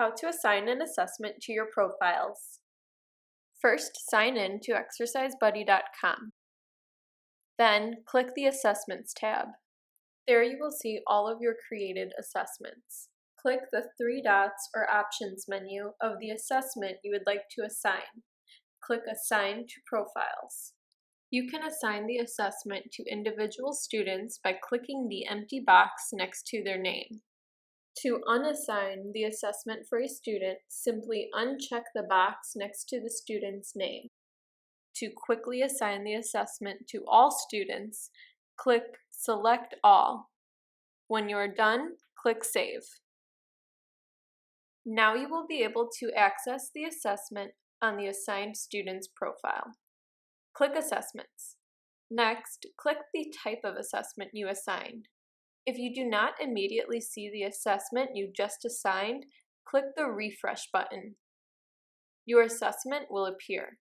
How to assign an assessment to your profiles. First, sign in to ExerciseBuddy.com. Then, click the Assessments tab. There you will see all of your created assessments. Click the three dots or options menu of the assessment you would like to assign. Click Assign to Profiles. You can assign the assessment to individual students by clicking the empty box next to their name. To unassign the assessment for a student, simply uncheck the box next to the student's name. To quickly assign the assessment to all students, click Select All. When you are done, click Save. Now you will be able to access the assessment on the assigned student's profile. Click Assessments. Next, click the type of assessment you assigned. If you do not immediately see the assessment you just assigned, click the Refresh button. Your assessment will appear.